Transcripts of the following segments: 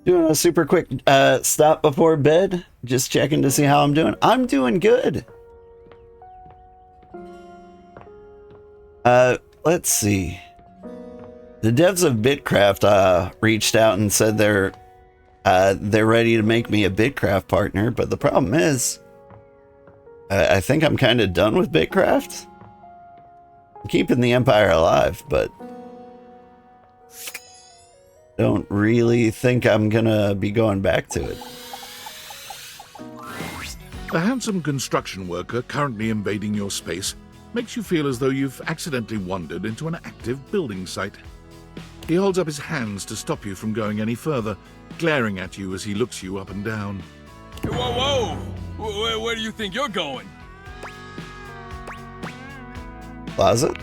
Doing a super quick stop before bed. Just checking to see how I'm doing. I'm doing good. Let's see. The devs of Bitcraft reached out and said they're ready to make me a Bitcraft partner, but the problem is, I think I'm kind of done with Bitcraft. I'm keeping the Empire alive, but don't really think I'm gonna be going back to it. The handsome construction worker currently invading your space makes you feel as though you've accidentally wandered into an active building site. He holds up his hands to stop you from going any further, glaring at you as he looks you up and down. Hey, whoa, whoa! Where do you think you're going? Closet?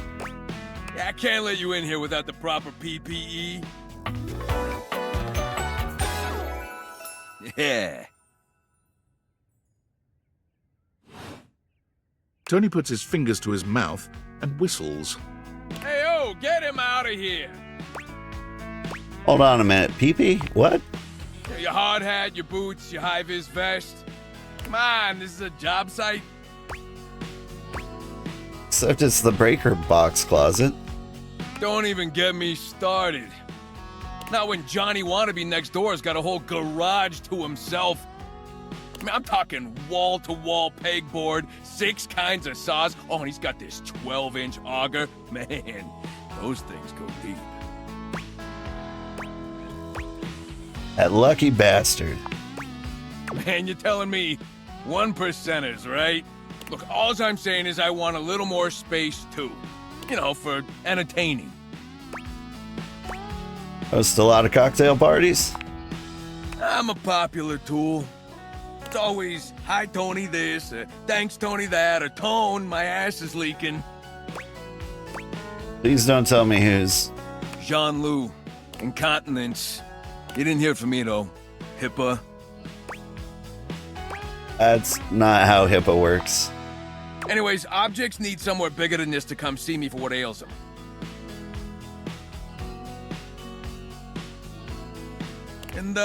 Yeah, I can't let you in here without the proper PPE. Yeah. Tony puts his fingers to his mouth and whistles. Hey, oh, get him out of here! Hold on a minute. Pee-pee? What? Your hard hat, your boots, your high-vis vest. Come on, this is a job site. Except it's the breaker box closet. Don't even get me started. Not when Johnny Wannabe next door has got a whole garage to himself. I mean, I'm talking wall-to-wall pegboard, 6 kinds of saws. Oh, and he's got this 12-inch auger. Man, those things go deep. That lucky bastard. Man, you're telling me 1%ers, right? Look, all I'm saying is I want a little more space, too. You know, for entertaining. Host a lot of cocktail parties? I'm a popular tool. It's always, hi, Tony this, thanks, Tony that, or Tone, my ass is leaking. Please don't tell me who's. Jean-Loup, incontinence. You didn't hear from me, though. HIPAA. That's not how HIPAA works. Anyways, objects need somewhere bigger than this to come see me for what ails them. And,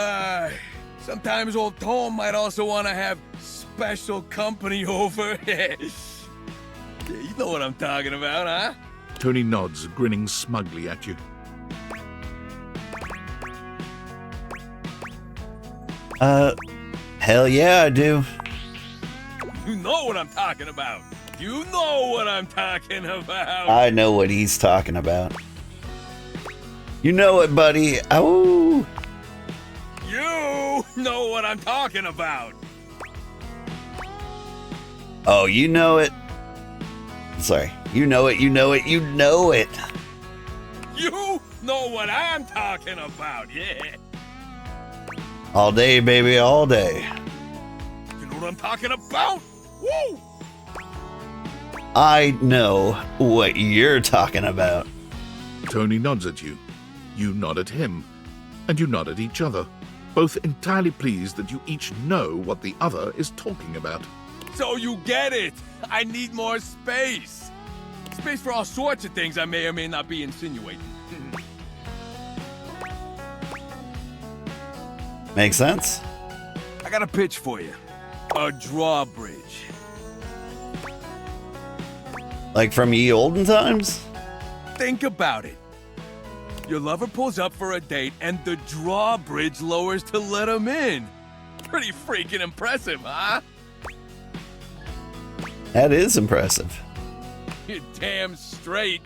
sometimes old Tom might also want to have special company over. Yeah, you know what I'm talking about, huh? Tony nods, grinning smugly at you. Hell yeah, I do. You know what I'm talking about. You know what I'm talking about. I know what he's talking about. You know it, buddy. Oh. You know what I'm talking about. Oh, you know it. Sorry. You know it, you know it, you know it. You know what I'm talking about, yeah. All day, baby, all day. You know what I'm talking about? Woo! I know what you're talking about. Tony nods at you. You nod at him. And you nod at each other, both entirely pleased that you each know what the other is talking about. So you get it. I need more space. Space for all sorts of things I may or may not be insinuating. Makes sense? I got a pitch for you. A drawbridge. Like from ye olden times? Think about it. Your lover pulls up for a date and the drawbridge lowers to let him in. Pretty freaking impressive, huh? That is impressive. You're damn straight.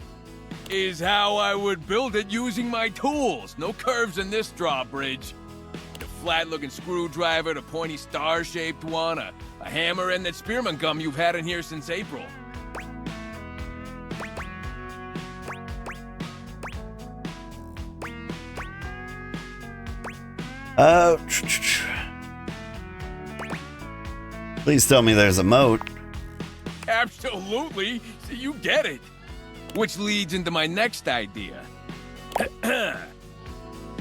Is how I would build it using my tools. No curves in this drawbridge. The flat-looking screwdriver, the pointy star-shaped one, a hammer, and that spearmint gum you've had in here since April. Please tell me there's a moat. Absolutely. So you get it. Which leads into my next idea.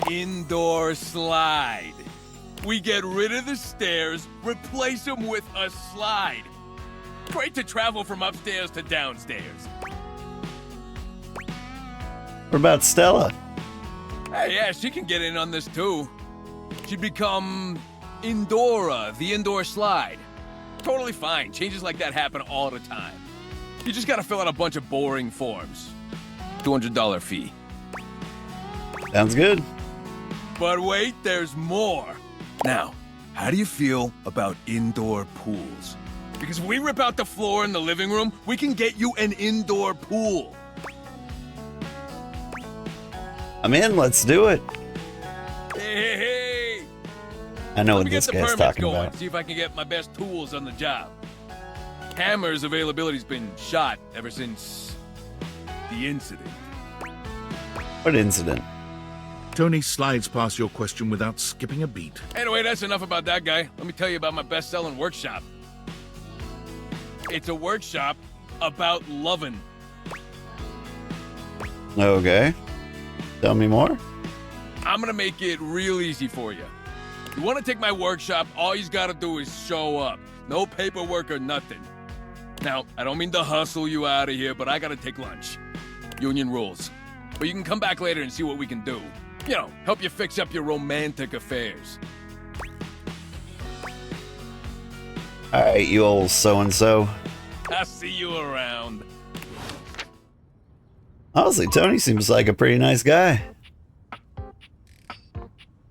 Indoor slide. We get rid of the stairs, replace them with a slide. Great to travel from upstairs to downstairs. What about Stella? Hey, yeah, she can get in on this too. She'd become Indora, the indoor slide. Totally fine. Changes like that happen all the time. You just gotta fill out a bunch of boring forms. $200 fee. Sounds good. But wait, there's more. Now, how do you feel about indoor pools? Because if we rip out the floor in the living room, we can get you an indoor pool. I'm in. Let's do it. Hey. I know Let what me this get the guy's permits talking going, about. see if I can get my best tools on the job. Hammer's availability's been shot ever since the incident. What incident? Tony slides past your question without skipping a beat. Anyway, that's enough about that guy. Let me tell you about my best-selling workshop. It's a workshop about loving. Okay. Tell me more. I'm gonna make it real easy for you. You wanna take my workshop, all you gotta do is show up. No paperwork or nothing. Now, I don't mean to hustle you out of here, but I gotta take lunch. Union rules. But you can come back later and see what we can do. You know, help you fix up your romantic affairs. Alright, you old so-and-so. I'll see you around. Honestly, Tony seems like a pretty nice guy.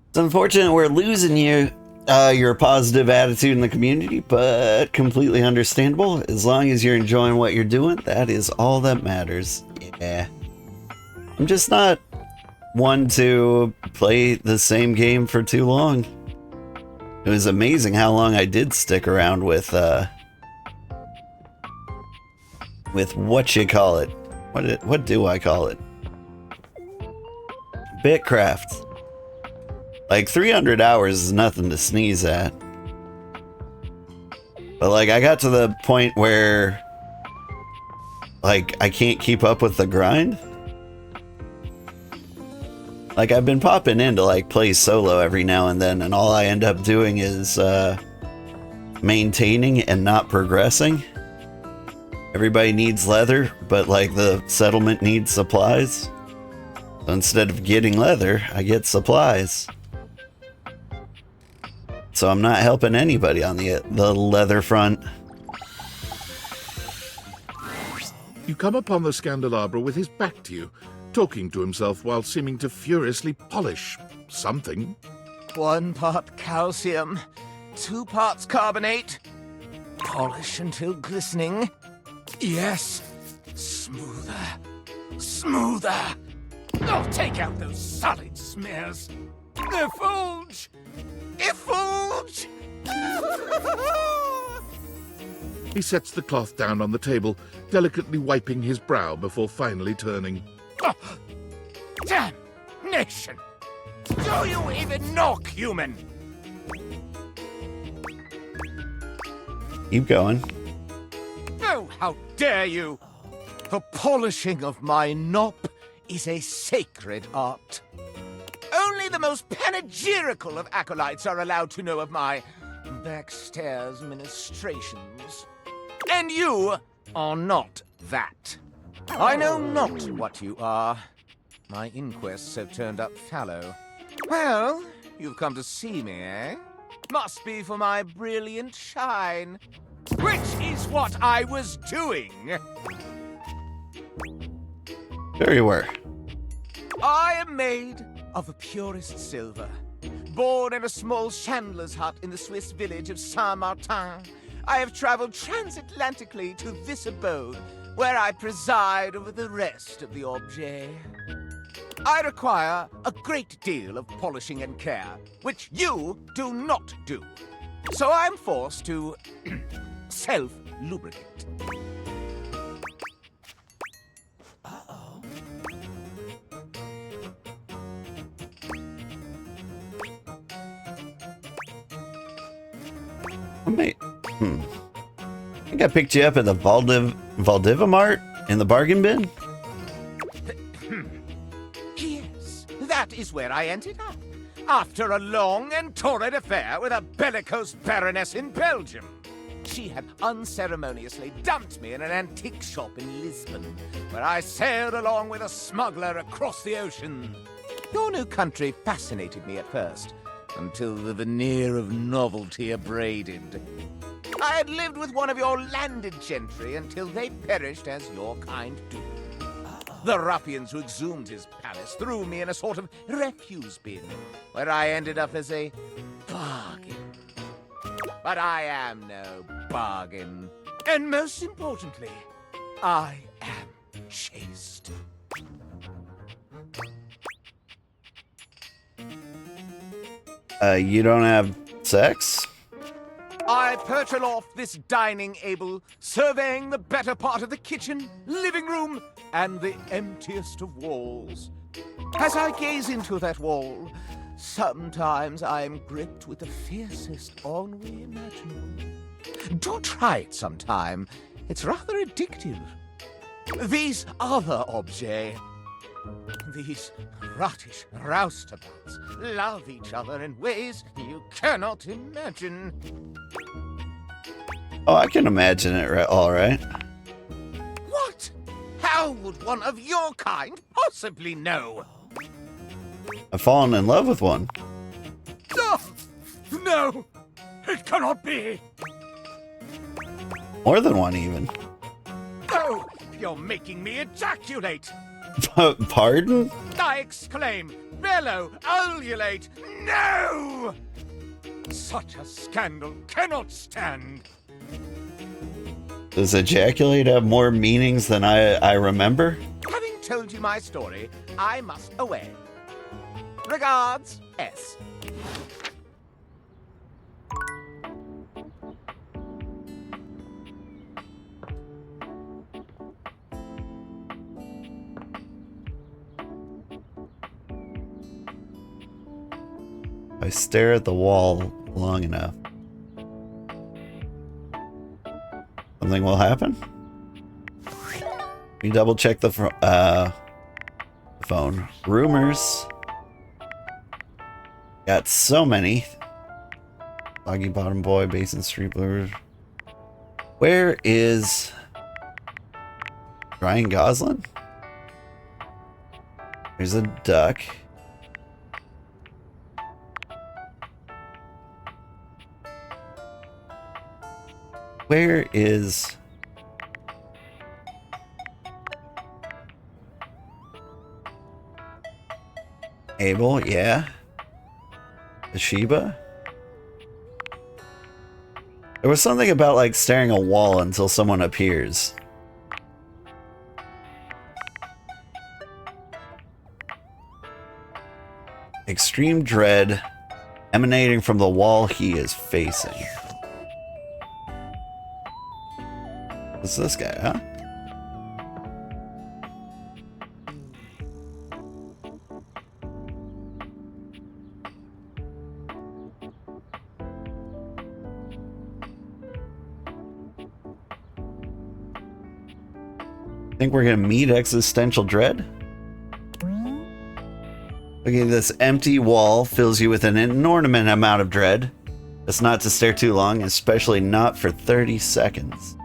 It's unfortunate we're losing you, your positive attitude in the community, but completely understandable. As long as you're enjoying what you're doing, that is all that matters. Yeah. I'm just not one to play the same game for too long. It was amazing how long I did stick around with what you call it. What do I call it? Bitcraft. Like 300 hours is nothing to sneeze at. But like I got to the point where like I can't keep up with the grind. Like I've been popping in to like play solo every now and then, and all I end up doing is maintaining and not progressing. Everybody needs leather, but like the settlement needs supplies. So instead of getting leather, I get supplies. So I'm not helping anybody on the leather front. You come upon the Scandelabra with his back to you, talking to himself while seeming to furiously polish something. 1 part calcium, 2 parts carbonate. Polish until glistening. Yes, smoother, smoother. Oh, take out those solid smears. Effulge! Effulge! He sets the cloth down on the table, delicately wiping his brow before finally turning. Oh, damnation! Do you even knock, human? Keep going. Oh, how dare you! The polishing of my nop is a sacred art. Only the most panegyrical of acolytes are allowed to know of my backstairs ministrations. And you are not that. I know not what you are. My inquests have turned up fallow. Well, you've come to see me, eh? Must be for my brilliant shine. Which is what I was doing. There you were. I am made of the purest silver. Born in a small chandler's hut in the Swiss village of Saint-Martin, I have traveled transatlantically to this abode, where I preside over the rest of the objet. I require a great deal of polishing and care, which you do not do. So I'm forced to self-lubricate. Wait. I think I picked you up at the Valdivamart in the bargain bin? Yes, that is where I ended up, after a long and torrid affair with a bellicose baroness in Belgium. She had unceremoniously dumped me in an antique shop in Lisbon, where I sailed along with a smuggler across the ocean. Your new country fascinated me at first, until the veneer of novelty abraded. I had lived with one of your landed gentry until they perished as your kind do. The ruffians who exhumed his palace threw me in a sort of refuse bin, where I ended up as a bargain. But I am no bargain. And most importantly, I am chaste. You don't have sex? I perch aloft this dining able, surveying the better part of the kitchen, living room, and the emptiest of walls. As I gaze into that wall, sometimes I am gripped with the fiercest ennui imaginable. Do try it sometime. It's rather addictive. These other objets, these rottish roustabouts, love each other in ways you cannot imagine. Oh, I can imagine it all right. What? How would one of your kind possibly know? I've fallen in love with one. Oh, no! It cannot be! More than one, even. Oh, you're making me ejaculate! Pardon? I exclaim, bellow, ululate, no! Such a scandal cannot stand. Does ejaculate have more meanings than I remember? Having told you my story, I must away. Regards, S. I stare at the wall long enough. Something will happen? Let me double check the phone. Rumors. Got so many. Foggy Bottom Boy, Basin Street Blues. Where is Ryan Gosling? There's a duck. Where is Abel? Yeah. The Sheba? There was something about like staring at a wall until someone appears. Extreme dread emanating from the wall he is facing. What's this guy, huh? Think we're gonna meet existential dread? Okay, this empty wall fills you with an inordinate amount of dread. It's not to stare too long, especially not for 30 seconds.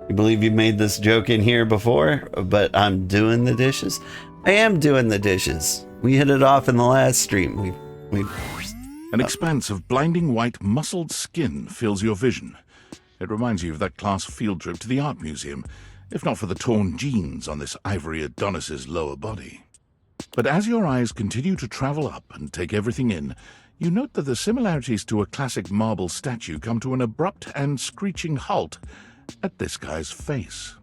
You believe you made this joke in here before, but I'm doing the dishes? I am doing the dishes. We hit it off in the last stream. An expanse of blinding white muscled skin fills your vision. It reminds you of that class field trip to the art museum, if not for the torn jeans on this ivory Adonis's lower body. But as your eyes continue to travel up and take everything in, you note that the similarities to a classic marble statue come to an abrupt and screeching halt at this guy's face.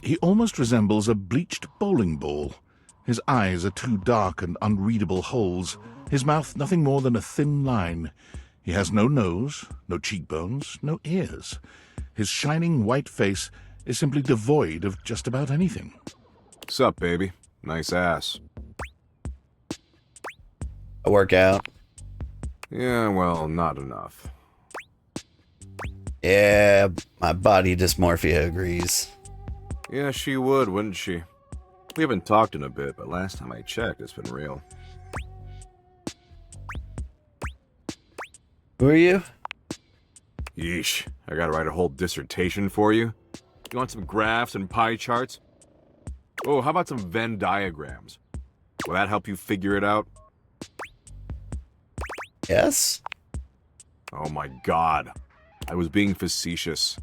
He almost resembles a bleached bowling ball. His eyes are two dark and unreadable holes, his mouth nothing more than a thin line. He has no nose, no cheekbones, no ears. His shining white face is simply devoid of just about anything. Sup, baby? Nice ass. I work out. Yeah, well, not enough. Yeah, my body dysmorphia agrees. Yeah, she would, wouldn't she? We haven't talked in a bit, but last time I checked, it's been real. Who are you? Yeesh, I gotta write a whole dissertation for you? You want some graphs and pie charts? Oh, how about some Venn diagrams? Will that help you figure it out? Yes? Oh my god, I was being facetious.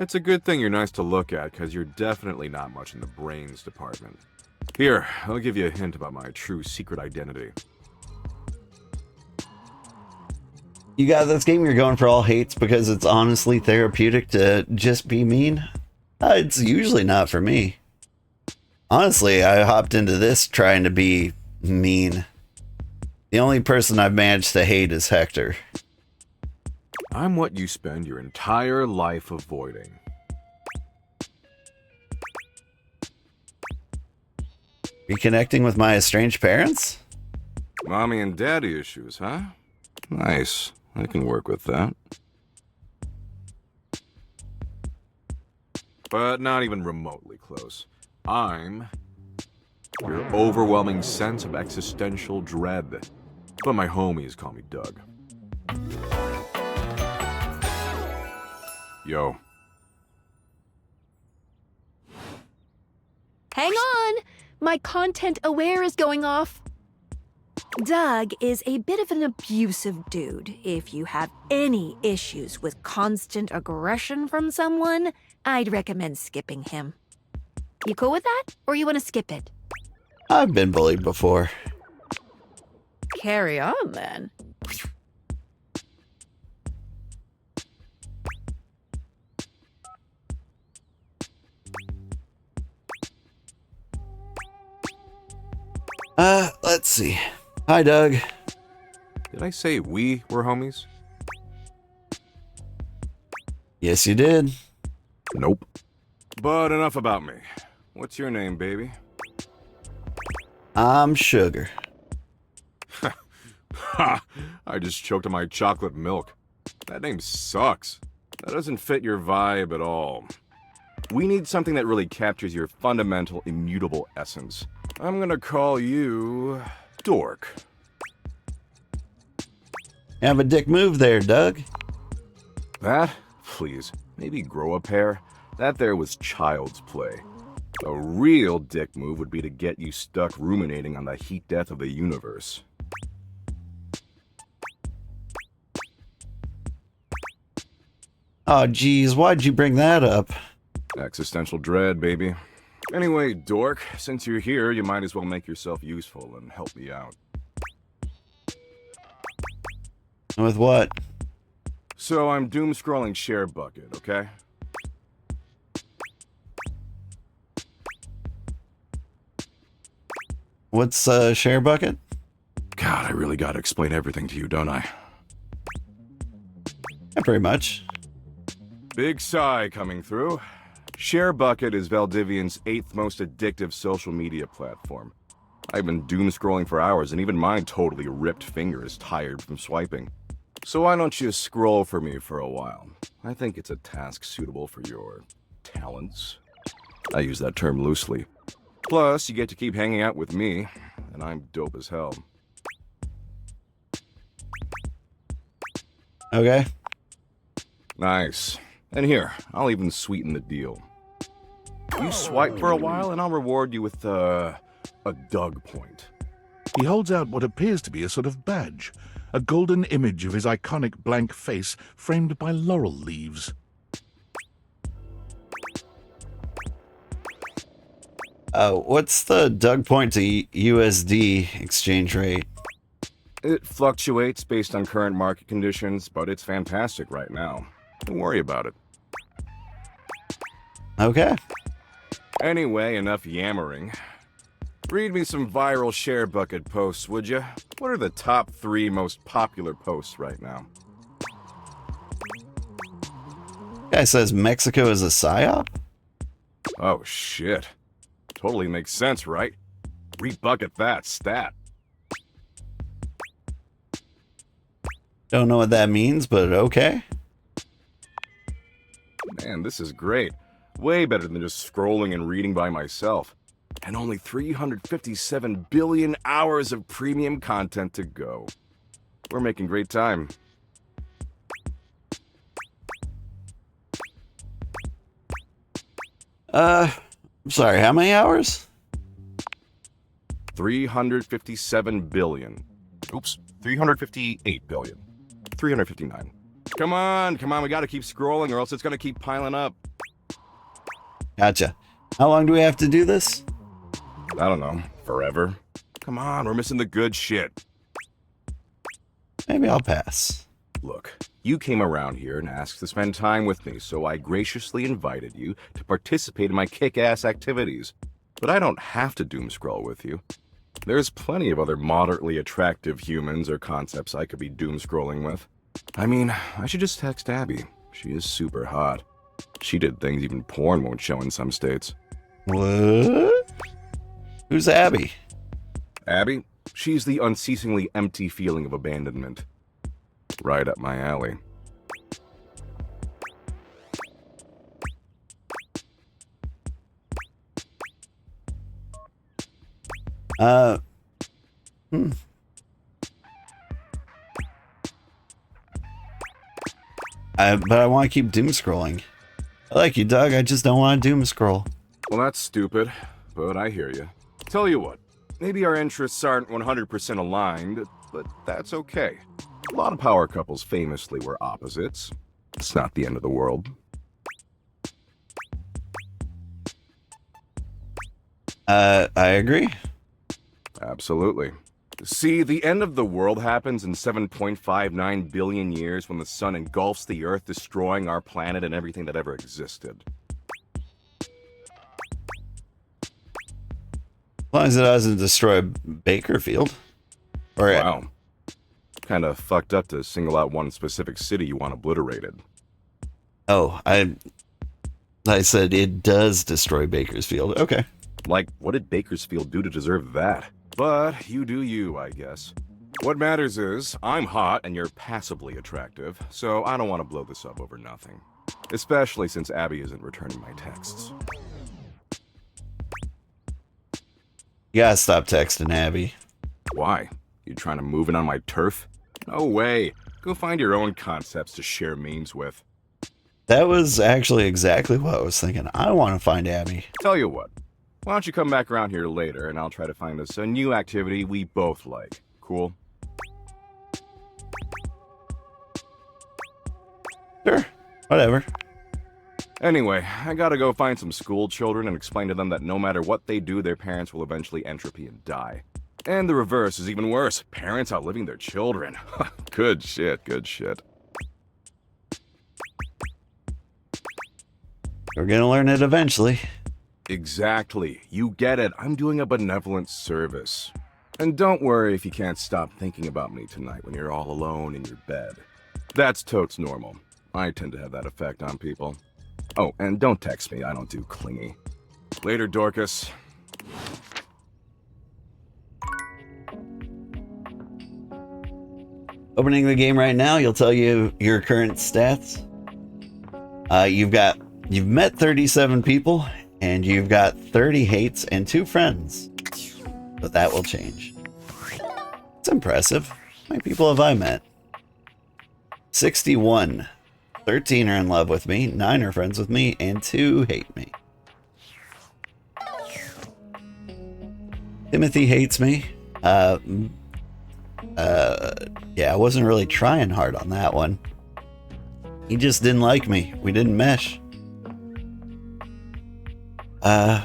It's a good thing you're nice to look at, because you're definitely not much in the brains department. Here, I'll give you a hint about my true secret identity. You got this game, you're going for all hates because it's honestly therapeutic to just be mean? It's usually not for me. Honestly, I hopped into this trying to be mean. The only person I've managed to hate is Hector. I'm what you spend your entire life avoiding. Reconnecting with my estranged parents? Mommy and daddy issues, huh? Nice. I can work with that. But not even remotely close. I'm your overwhelming sense of existential dread. But my homies call me Doug. Yo. Hang on! My content aware is going off. Doug is a bit of an abusive dude. If you have any issues with constant aggression from someone, I'd recommend skipping him. You cool with that? Or you want to skip it? I've been bullied before. Carry on, then. Let's see. Hi, Doug. Did I say we were homies? Yes, you did. Nope. But enough about me. What's your name, baby? I'm Sugar. Ha! I just choked on my chocolate milk. That name sucks. That doesn't fit your vibe at all. We need something that really captures your fundamental, immutable essence. I'm gonna call you... Dork. Have a dick move there, Doug. That? Please. Maybe grow a pair? That there was child's play. A real dick move would be to get you stuck ruminating on the heat death of the universe. Oh, geez, why'd you bring that up? Existential dread, baby. Anyway, Dork, since you're here, you might as well make yourself useful and help me out. With what? So I'm doom-scrolling Share Bucket, okay? What's share bucket? God, I really gotta explain everything to you, don't I? Not very much. Big sigh coming through. Share Bucket is Valdivian's 8th most addictive social media platform. I've been doom-scrolling for hours, and even my totally ripped finger is tired from swiping. So why don't you scroll for me for a while? I think it's a task suitable for your talents. I use that term loosely. Plus, you get to keep hanging out with me, and I'm dope as hell. Okay. Nice. And here, I'll even sweeten the deal. You swipe for a while, and I'll reward you with, a Doug point. He holds out what appears to be a sort of badge, a golden image of his iconic blank face framed by laurel leaves. What's the Doug point to USD exchange rate? It fluctuates based on current market conditions, but it's fantastic right now. Don't worry about it. Okay. Anyway, enough yammering. Read me some viral Share Bucket posts, would you? What are the top 3 most popular posts right now? Guy says Mexico is a psyop? Oh, shit. Totally makes sense, right? Rebucket that stat. Don't know what that means, but okay. Man, this is great. Way better than just scrolling and reading by myself. And only 357 billion hours of premium content to go. We're making great time. I'm sorry, how many hours? 357 billion. Oops, 358 billion. 359. Come on, we gotta keep scrolling or else it's gonna keep piling up. Gotcha. How long do we have to do this? I don't know, forever. Come on, we're missing the good shit. Maybe I'll pass. Look, you came around here and asked to spend time with me, so I graciously invited you to participate in my kick-ass activities. But I don't have to doom scroll with you. There's plenty of other moderately attractive humans or concepts I could be doom scrolling with. I mean, I should just text Abby. She is super hot. She did things even porn won't show in some states. What? Who's Abby? Abby? She's the unceasingly empty feeling of abandonment. Right up my alley. But I want to keep doom scrolling. I like you, Doug. I just don't want to doom scroll. Well, that's stupid, but I hear you. Tell you what, maybe our interests aren't 100% aligned, but that's okay. A lot of power couples famously were opposites. It's not the end of the world. I agree. Absolutely. See, the end of the world happens in 7.59 billion years when the sun engulfs the Earth, destroying our planet and everything that ever existed. As long as it doesn't destroy Bakerfield. Or Wow. Kinda fucked up to single out one specific city you want obliterated. Oh, I said it does destroy Bakersfield. Okay. Like, what did Bakersfield do to deserve that? But you do you, I guess. What matters is, I'm hot and you're passably attractive, so I don't want to blow this up over nothing. Especially since Abby isn't returning my texts. You gotta stop texting Abby. Why? You trying to move in on my turf? No way. Go find your own concepts to share memes with. That was actually exactly what I was thinking. I want to find Abby. Tell you what. Why don't you come back around here later and I'll try to find us a new activity we both like. Cool? Sure. Whatever. Anyway, I gotta go find some school children and explain to them that no matter what they do, their parents will eventually entropy and die. And the reverse is even worse. Parents outliving their children. Good shit, good shit. We're gonna learn it eventually. Exactly. You get it. I'm doing a benevolent service. And don't worry if you can't stop thinking about me tonight when you're all alone in your bed. That's totes normal. I tend to have that effect on people. Oh, and don't text me. I don't do clingy. Later, Dorcas. Opening the game right now, you'll tell you your current stats. You've met 37 people, and you've got 30 hates and 2 friends. But that will change. It's impressive. How many people have I met? 61. 13 are in love with me, 9 are friends with me, and 2 hate me. Timothy hates me. Yeah, I wasn't really trying hard on that one. He just didn't like me. We didn't mesh. I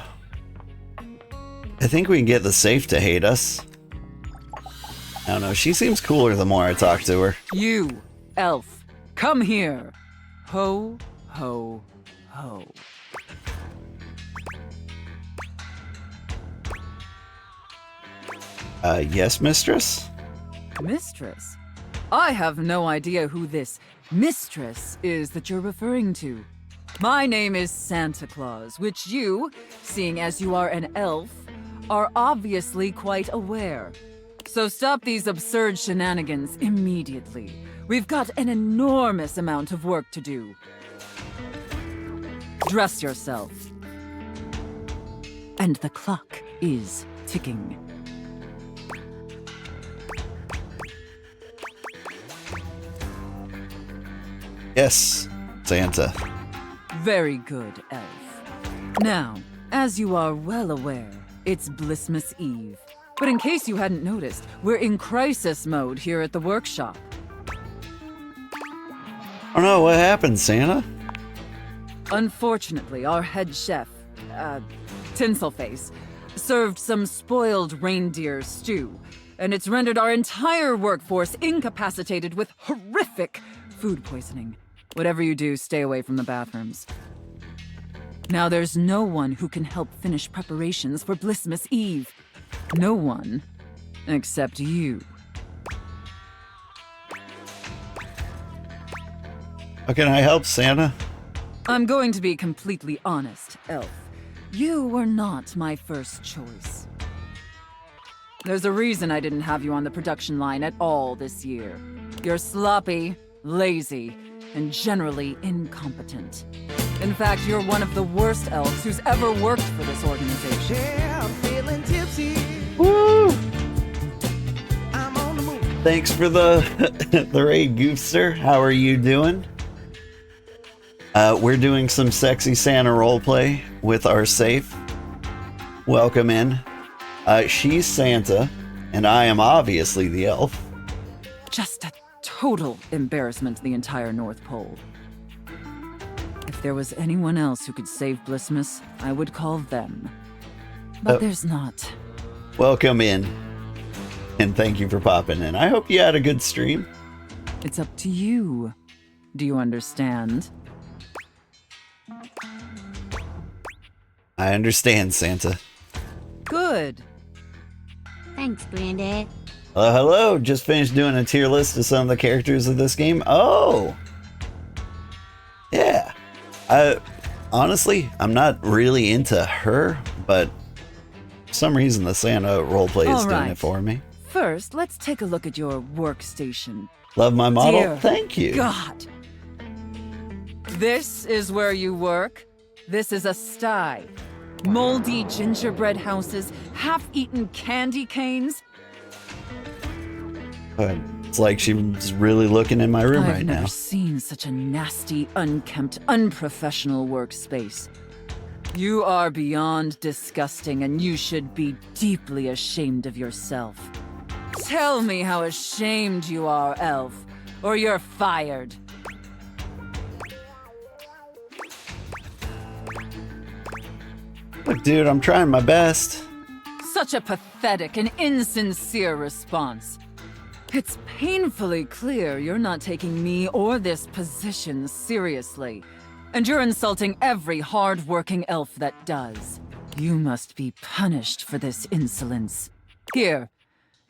think we can get the safe to hate us. I don't know, she seems cooler the more I talk to her. You, elf, come here. Ho, ho, ho. Yes, mistress? Mistress? I have no idea who this mistress is that you're referring to. My name is Santa Claus, which you, seeing as you are an elf, are obviously quite aware. So stop these absurd shenanigans immediately. We've got an enormous amount of work to do. Dress yourself. And the clock is ticking. Yes, Santa. Very good, elf. Now, as you are well aware, it's Blissmas Eve. But in case you hadn't noticed, we're in crisis mode here at the workshop. Oh no, what happened, Santa? Unfortunately, our head chef, Tinselface, served some spoiled reindeer stew, and it's rendered our entire workforce incapacitated with horrific food poisoning. Whatever you do, stay away from the bathrooms. Now there's no one who can help finish preparations for Blissmas Eve. No one, except you. How can I help, Santa? I'm going to be completely honest, Elf. You were not my first choice. There's a reason I didn't have you on the production line at all this year. You're sloppy, lazy, and generally incompetent. In fact, you're one of the worst elves who's ever worked for this organization. Yeah, I'm feeling tipsy. Woo! I'm on the move. Thanks for the the raid, Goofster. How are you doing? We're doing some sexy Santa roleplay with our safe. Welcome in. She's Santa, and I am obviously the elf. Just a total embarrassment to the entire North Pole. If there was anyone else who could save Blissmas, I would call them. But there's not. Welcome in, and thank you for popping in. I hope you had a good stream. It's up to you. Do you understand? I understand, Santa. Good. Thanks, Granddad. Hello, just finished doing a tier list of some of the characters of this game. Oh! Yeah. Honestly, I'm not really into her, but for some reason the Santa roleplay is All doing right. it for me. First, let's take a look at your workstation. Love my model? Dear Thank you. God. This is where you work. This is a sty. Moldy gingerbread houses, half-eaten candy canes. It's like she's really looking in my room I've right never now. seen such a nasty, unkempt, unprofessional workspace. You are beyond disgusting, and you should be deeply ashamed of yourself. Tell me how ashamed you are, Elf, or you're fired. Look, dude, I'm trying my best. Such a pathetic and insincere response. It's painfully clear you're not taking me or this position seriously. And you're insulting every hard-working elf that does. You must be punished for this insolence. Here,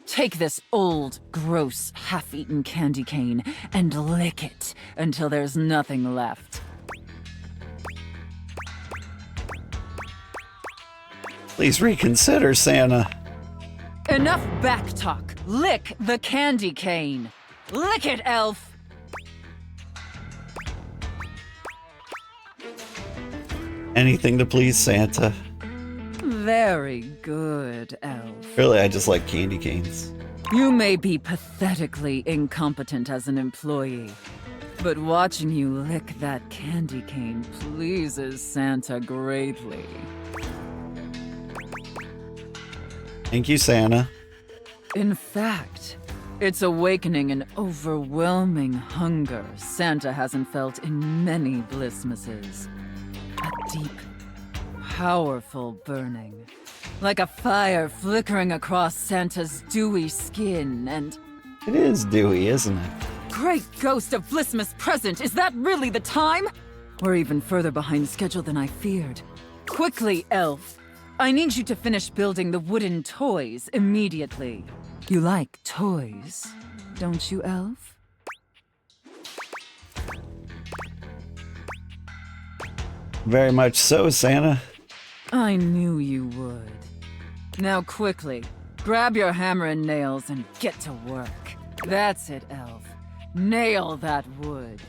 take this old, gross, half-eaten candy cane and lick it until there's nothing left. Please reconsider, Santa. Enough backtalk. Lick the candy cane. Lick it, Elf! Anything to please Santa. Very good, Elf. Really, I just like candy canes. You may be pathetically incompetent as an employee, but watching you lick that candy cane pleases Santa greatly. Thank you, Santa. In fact, it's awakening an overwhelming hunger Santa hasn't felt in many Blissmases. A deep, powerful burning. Like a fire flickering across Santa's dewy skin and... It is dewy, isn't it? Great ghost of Blissmas present! Is that really the time? We're even further behind schedule than I feared. Quickly, Elf! I need you to finish building the wooden toys immediately. You like toys, don't you, Elf? Very much so, Santa. I knew you would. Now quickly, grab your hammer and nails and get to work. That's it, Elf. Nail that wood.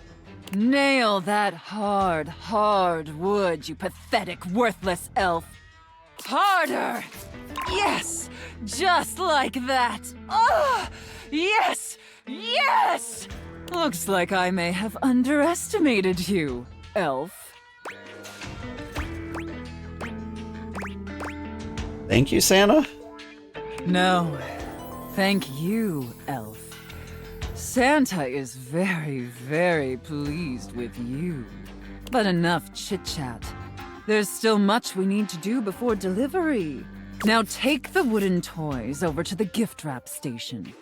Nail that hard, hard wood, you pathetic, worthless elf. Harder! Yes! Just like that! Ah! Yes! Yes! Looks like I may have underestimated you, elf. Thank you, Santa. No, thank you, Elf. Santa is very, very pleased with you. But enough chit-chat. There's still much we need to do before delivery. Now take the wooden toys over to the gift wrap station.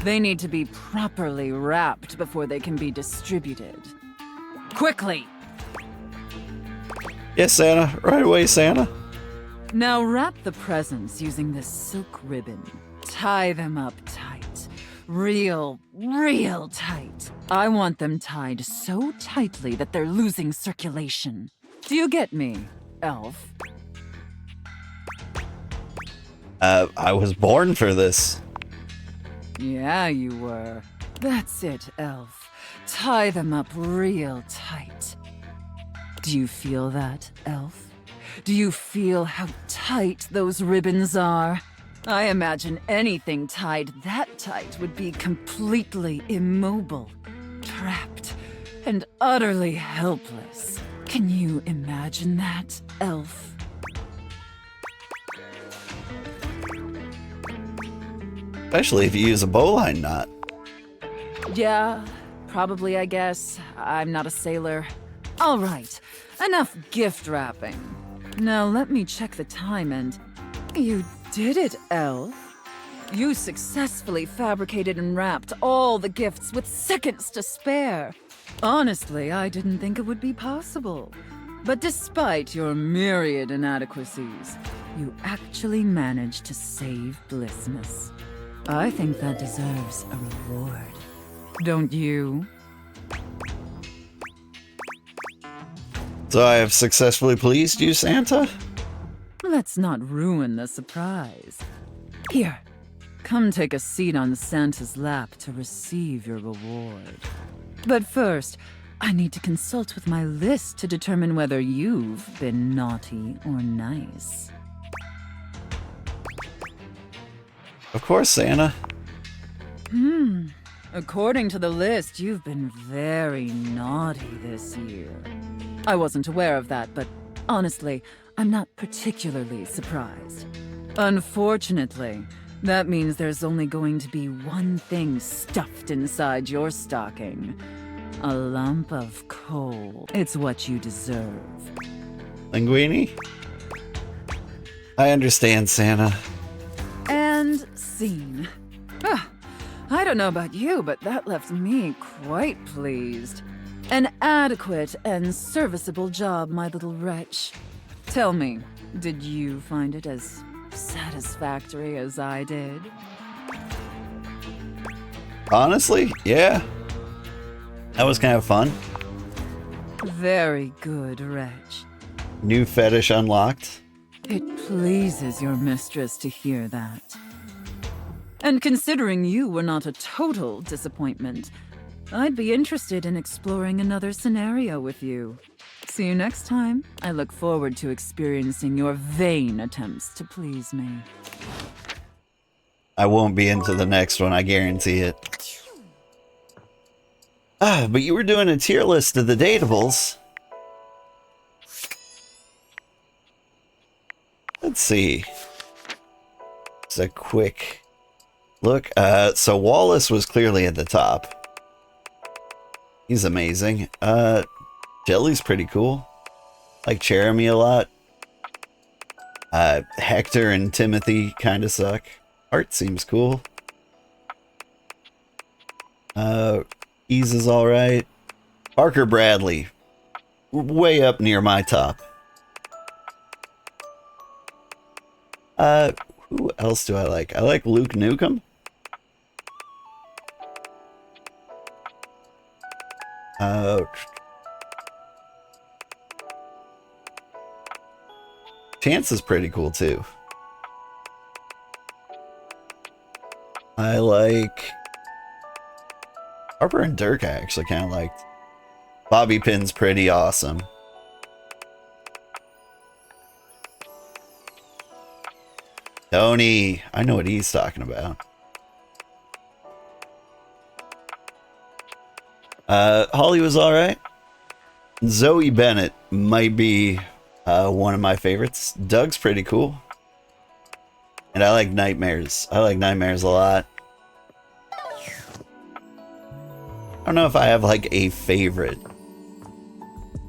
They need to be properly wrapped before they can be distributed. Quickly! Yes, Santa. Right away, Santa. Now wrap the presents using this silk ribbon. Tie them up tight. Real tight. I want them tied so tightly that they're losing circulation. Do you get me, Elf? I was born for this. Yeah, you were. That's it, Elf. Tie them up real tight. Do you feel that, Elf? Do you feel how tight those ribbons are? I imagine anything tied that tight would be completely immobile, trapped, and utterly helpless. Can you imagine that, Elf? Especially if you use a bowline knot. Yeah, probably, I guess. I'm not a sailor. All right, enough gift wrapping. Now let me check the time and... You did it, Elf. You successfully fabricated and wrapped all the gifts with seconds to spare. Honestly, I didn't think it would be possible. But despite your myriad inadequacies, you actually managed to save Blissmas. I think that deserves a reward. Don't you? So I have successfully pleased you, Santa? Let's not ruin the surprise. Here, come take a seat on Santa's lap to receive your reward. But first, I need to consult with my list to determine whether you've been naughty or nice. Of course, Santa. According to the list, you've been very naughty this year. I wasn't aware of that, but honestly, I'm not particularly surprised. Unfortunately, that means there's only going to be one thing stuffed inside your stocking. A lump of coal. It's what you deserve. Linguini? I understand, Santa. And scene. I don't know about you, but that left me quite pleased. An adequate and serviceable job, my little wretch. Tell me, did you find it as satisfactory as I did? Honestly, yeah. That was kind of fun. Very good, wretch. New fetish unlocked. It pleases your mistress to hear that. And considering you were not a total disappointment, I'd be interested in exploring another scenario with you. See you next time. I look forward to experiencing your vain attempts to please me. I won't be into the next one, I guarantee it. But you were doing a tier list of the dateables. Let's see. Just a quick look. So Wallace was clearly at the top. He's amazing. Jelly's pretty cool. Like Jeremy a lot. Hector and Timothy kind of suck. Art seems cool. Ease is alright. Parker Bradley. Way up near my top. Who else do I like? I like Luke Nukem. Chance is pretty cool too. I like Harper and Dirk. I actually kind of liked. Bobby Pin's pretty awesome. Tony, I know what he's talking about. Holly was alright. Zoe Bennett might be one of my favorites. Doug's pretty cool. And I like nightmares. I like nightmares a lot. I don't know if I have like a favorite,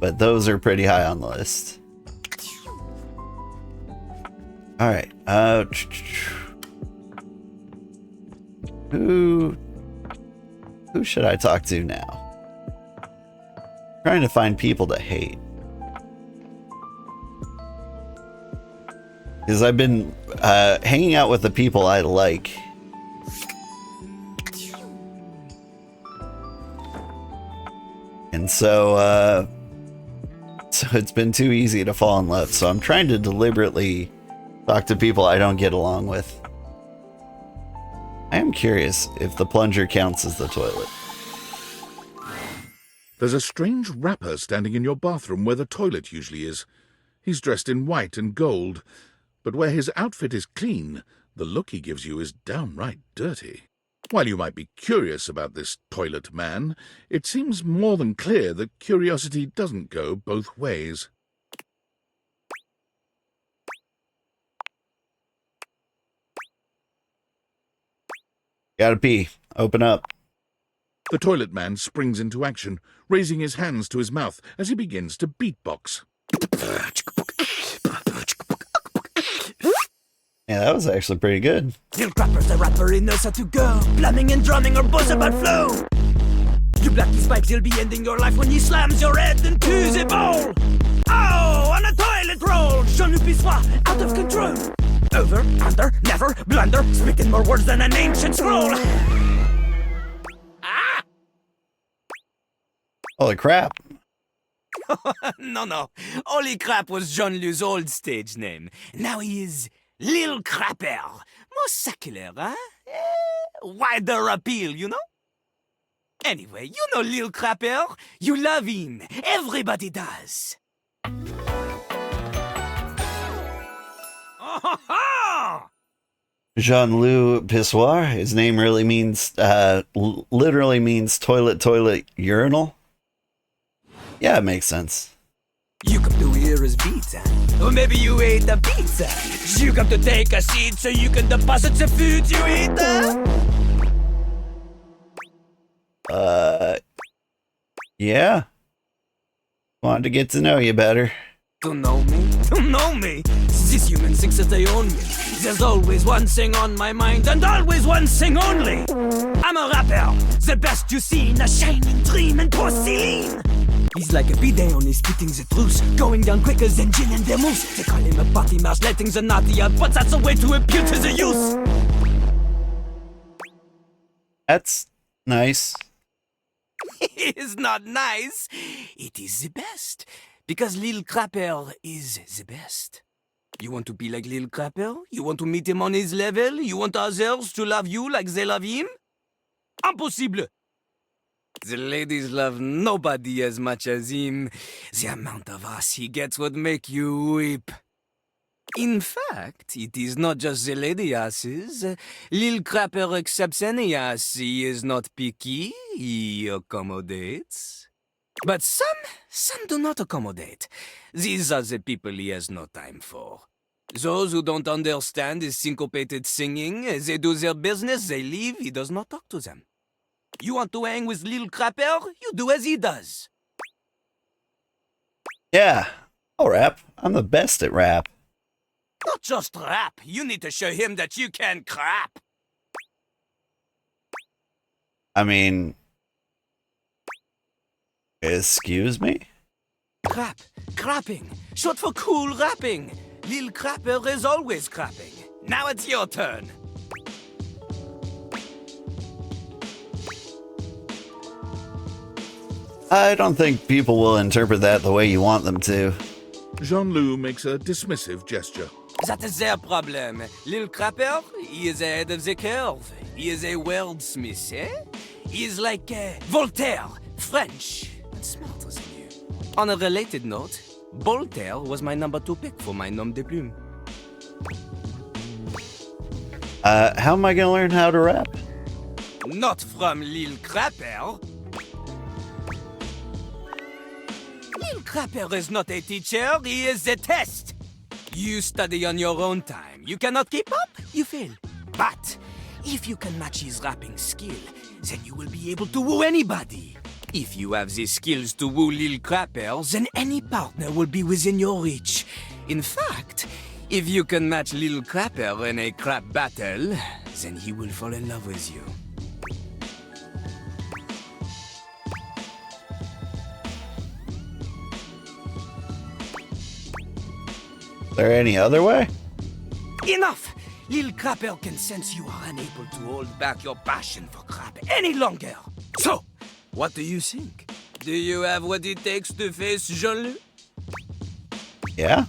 but those are pretty high on the list. All right. Who should I talk to now? Trying to find people to hate. Because I've been hanging out with the people I like. And so it's been too easy to fall in love. So I'm trying to deliberately talk to people I don't get along with. I am curious if the plunger counts as the toilet. There's a strange rapper standing in your bathroom where the toilet usually is. He's dressed in white and gold, but where his outfit is clean, the look he gives you is downright dirty. While you might be curious about this toilet man, it seems more than clear that curiosity doesn't go both ways. Gotta pee. Open up. The toilet man springs into action, raising his hands to his mouth as he begins to beatbox. Yeah, that was actually pretty good. Little crapper's the rapper, he knows how to go. Blamming and drumming or buzz about flow. You black these pipes, he'll be ending your life when he slams your head into the bowl. Oh, on a toilet roll, Jean-Luc Pissoir, out of control. Over, under, never, blunder, speaking more words than an ancient scroll. Ah! Holy crap. No. Holy crap was Jean-Luc's old stage name. Now he is Lil Crapper. More secular, huh? Wider appeal, you know? Anyway, you know Lil Crapper. You love him. Everybody does. Jean-Luc Pissoir. His name really means, literally means toilet, urinal. Yeah, it makes sense. You come to hear his beats, huh? Or maybe you ate the pizza. You come to take a seat so you can deposit the food you eat, huh? Yeah. Wanted to get to know you better. To know me? To know me? This human thinks that they own me. There's always one thing on my mind, and always one thing only. I'm a rapper, the best you've seen, a shining dream in porcelain. He's like a bidet, only spitting the truth, going down quicker than gin and vermouth. They call him a party mouse, letting the naughty out, but that's a way to appeal to the youth. That's nice. It is not nice. It is the best. Because Lil Crapper is the best. You want to be like Lil Crapper? You want to meet him on his level? You want others to love you like they love him? Impossible! The ladies love nobody as much as him. The amount of ass he gets would make you weep. In fact, it is not just the lady asses. Lil Crapper accepts any ass. He is not picky. He accommodates. But some do not accommodate. These are the people he has no time for. Those who don't understand his syncopated singing, they do their business, they leave, he does not talk to them. You want to hang with Lil Crapper? You do as he does. Yeah, I'll rap. I'm the best at rap. Not just rap, you need to show him that you can crap. I mean... Excuse me? Crap, crapping, short for cool rapping. Lil Crapper is always crapping. Now it's your turn. I don't think people will interpret that the way you want them to. Jean-Luc makes a dismissive gesture. That is their problem. Lil Crapper, he is ahead of the curve. He is a wordsmith, eh? He is like Voltaire, French, and smarter than you. On a related note, Voltaire was my number 2 pick for my nom de plume. How am I gonna learn how to rap? Not from Lil Crapper. Lil Crapper is not a teacher, he is a test. You study on your own time. You cannot keep up, you fail. But if you can match his rapping skill, then you will be able to woo anybody. If you have the skills to woo Lil Crapper, then any partner will be within your reach. In fact, if you can match Lil Crapper in a crap battle, then he will fall in love with you. Is there any other way? Enough! Lil Crapper can sense you are unable to hold back your passion for crap any longer. So, what do you think? Do you have what it takes to face Jean-Luc? Yeah?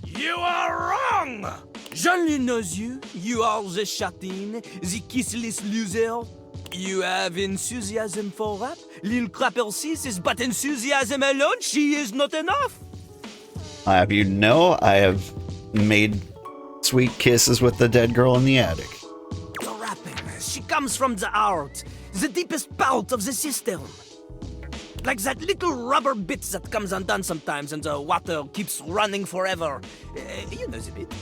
You are wrong! Jean-Luc knows you. You are the chatin, the kissless loser. You have enthusiasm for rap. Lil Crapper sees is but enthusiasm alone. She is not enough. I have you know I have made sweet kisses with the dead girl in the attic. The rapping, she comes from the heart, the deepest part of the system. Like that little rubber bit that comes undone sometimes and the water keeps running forever. You know the bit.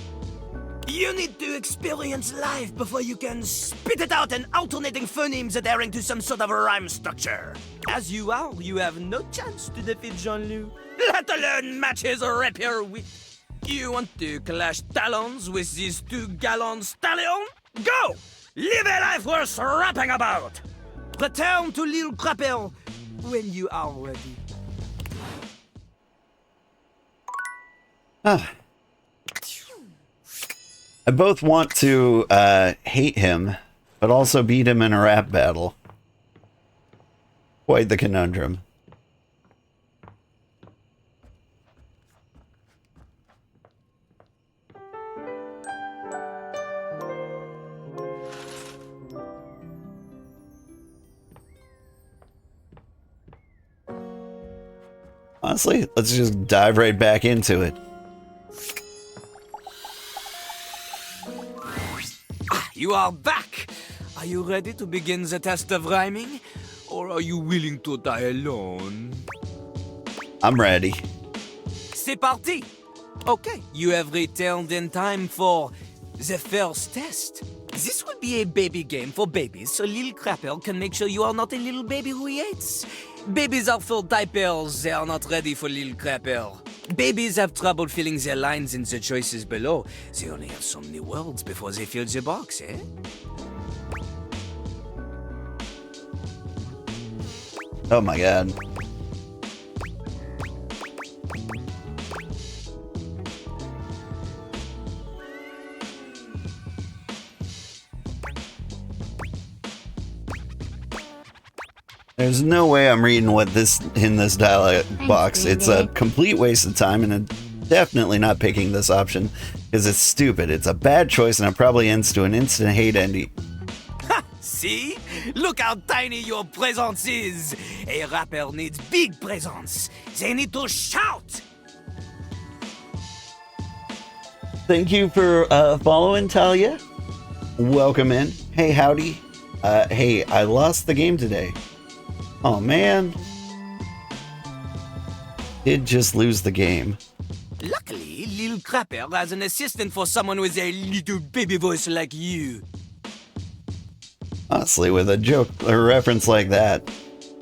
You need to experience life before you can spit it out in alternating phonemes adhering to some sort of a rhyme structure. As you are, you have no chance to defeat Jean-Luc, let alone match his rapier wit. You want to clash talons with these two gallant stallions? Go! Live a life worth rapping about! Return to Lil Crapper when you are ready. I both want to hate him, but also beat him in a rap battle. Quite the conundrum. Honestly, let's just dive right back into it. You are back! Are you ready to begin the test of rhyming? Or are you willing to die alone? I'm ready. C'est parti! Okay, you have returned in time for the first test. This will be a baby game for babies, so Lil Crapper can make sure you are not a little baby who he hates. Babies are full diapers, they are not ready for Lil Crapper. Babies have trouble filling their lines in the choices below. They only have so many words before they fill the box, eh? Oh my god. There's no way I'm reading what this in this dialogue box. It's a complete waste of time, and I'm definitely not picking this option because it's stupid. It's a bad choice, and it probably ends to an instant hate ending. Ha! See? Look how tiny your presence is. A rapper needs big presence. They need to shout. Thank you for following, Talia. Welcome in. Hey, howdy. Hey, I lost the game today. Oh man. Did just lose the game. Luckily, Lil Crapper has an assistant for someone with a little baby voice like you. Honestly, with a joke or reference like that,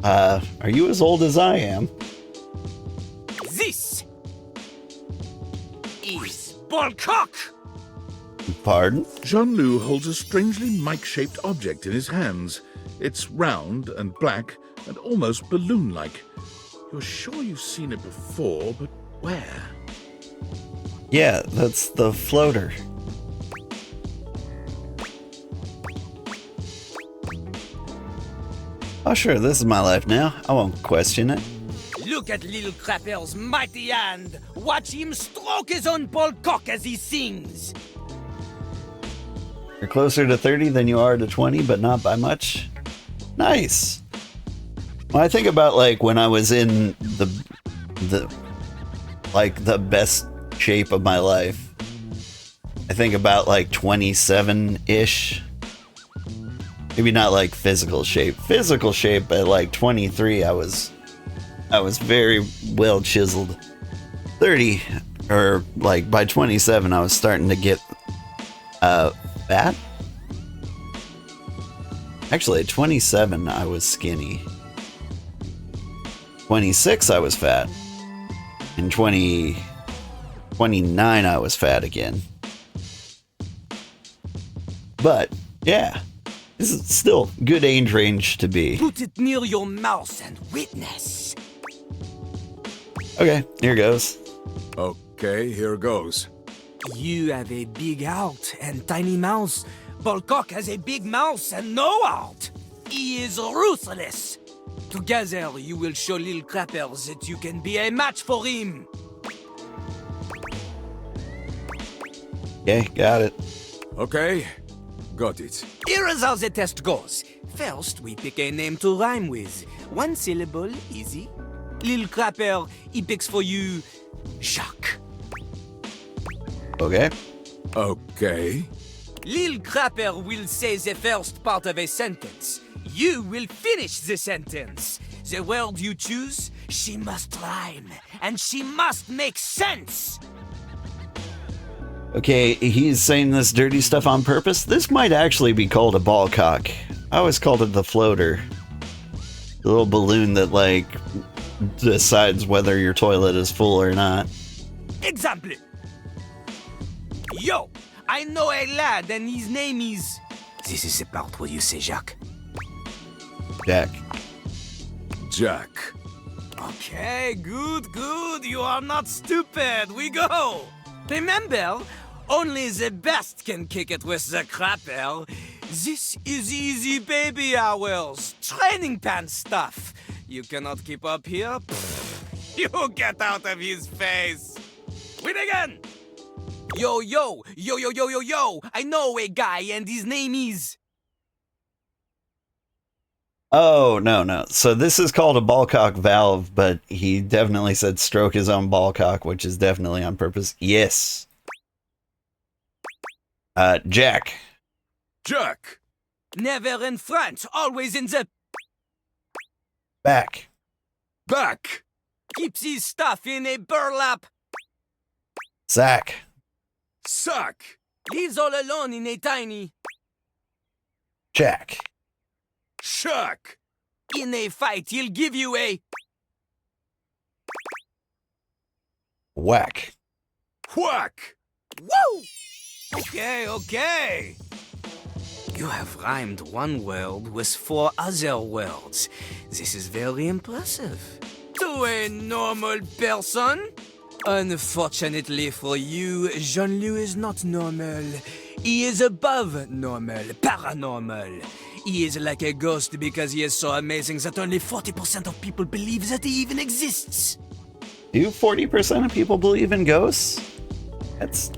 are you as old as I am? This is Ballcock! Pardon? Jean-Luc holds a strangely mic-shaped object in his hands. It's round and black and almost balloon-like. You're sure you've seen it before, but where? Yeah, that's the floater. Oh sure, this is my life now. I won't question it. Look at Lil Crapper's mighty hand. Watch him stroke his own Ballcock as he sings. You're closer to 30 than you are to 20, but not by much. Nice. When I think about like when I was in the best shape of my life, I think about like 27-ish. Maybe not like physical shape. Physical shape at like 23, I was very well chiseled. 30 or like by 27, I was starting to get fat. Actually, at 27, I was skinny. 26, I was fat. And 29, I was fat again. But, yeah. This is still good age range to be. Put it near your mouth and witness. Okay, here goes. Okay, here goes. You have a big heart and tiny mouth. Balcock has a big mouth and no heart. He is ruthless. Together, you will show Lil Crappers that you can be a match for him. Okay, got it. Okay, got it. Here is how the test goes. First, we pick a name to rhyme with. One syllable, easy. Lil Crapper, he picks for you Jacques. Okay. Okay. Lil Crapper will say the first part of a sentence. You will finish the sentence. The word you choose, she must rhyme, and she must make sense. Okay, he's saying this dirty stuff on purpose. This might actually be called a ball cock. I always called it the floater. The little balloon that, like, decides whether your toilet is full or not. Example. Yo, I know a lad and his name is... This is the part where you say Jacques. Jack. Jack. Okay, good. You are not stupid. We go. Remember, only the best can kick it with the crapper. This is easy baby hours. Training pants stuff. You cannot keep up here? Pfft, you get out of his face. Win again. Yo. I know a guy and his name is... Oh, no. So this is called a ball cock valve, but he definitely said stroke his own ball cock, which is definitely on purpose. Yes. Jack. Jack. Never in front, always in the... Back. Back. Keeps his stuff in a burlap. Sack. Sack. Lives all alone in a tiny... Jack. Shack. In a fight, he'll give you a... Whack. Whack. Woo! Okay. You have rhymed one word with 4 other words. This is very impressive. To a normal person? Unfortunately for you, Jean-Louis is not normal. He is above normal, paranormal. He is like a ghost because he is so amazing that only 40% of people believe that he even exists. Do 40% of people believe in ghosts? That's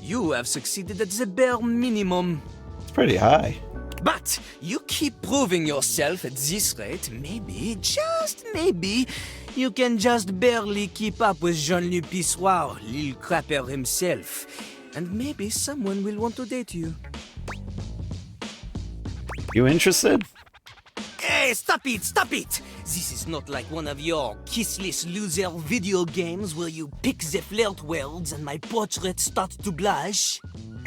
You have succeeded at the bare minimum. it's pretty high. But you keep proving yourself at this rate, maybe, just maybe, you can just barely keep up with Jean-Louis Pissoir, Lil Crapper himself. And maybe someone will want to date you. You interested? Hey, stop it! This is not like one of your kissless loser video games where you pick the flirt words and my portrait starts to blush.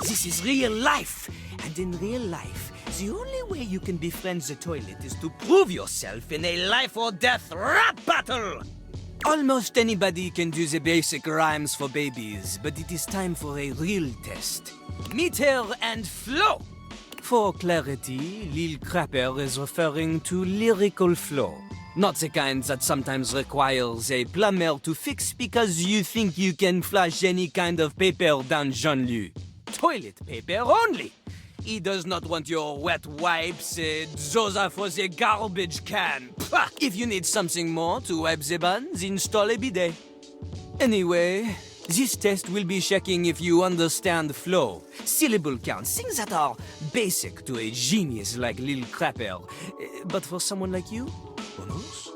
This is real life, and in real life, the only way you can befriend the toilet is to prove yourself in a life-or-death rap battle! Almost anybody can do the basic rhymes for babies, but it is time for a real test. Meter and flow! For clarity, Lil Crapper is referring to lyrical flow. Not the kind that sometimes requires a plumber to fix because you think you can flush any kind of paper down Jean-Louis. Toilet paper only! He does not want your wet wipes, those are for the garbage can. Pah! If you need something more to wipe the buns, install a bidet. Anyway, this test will be checking if you understand flow, syllable counts, things that are basic to a genius like Lil Crapper. But for someone like you, who knows?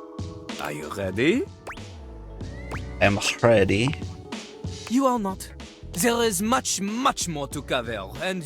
Are you ready? I'm ready. You are not. There is much more to cover, and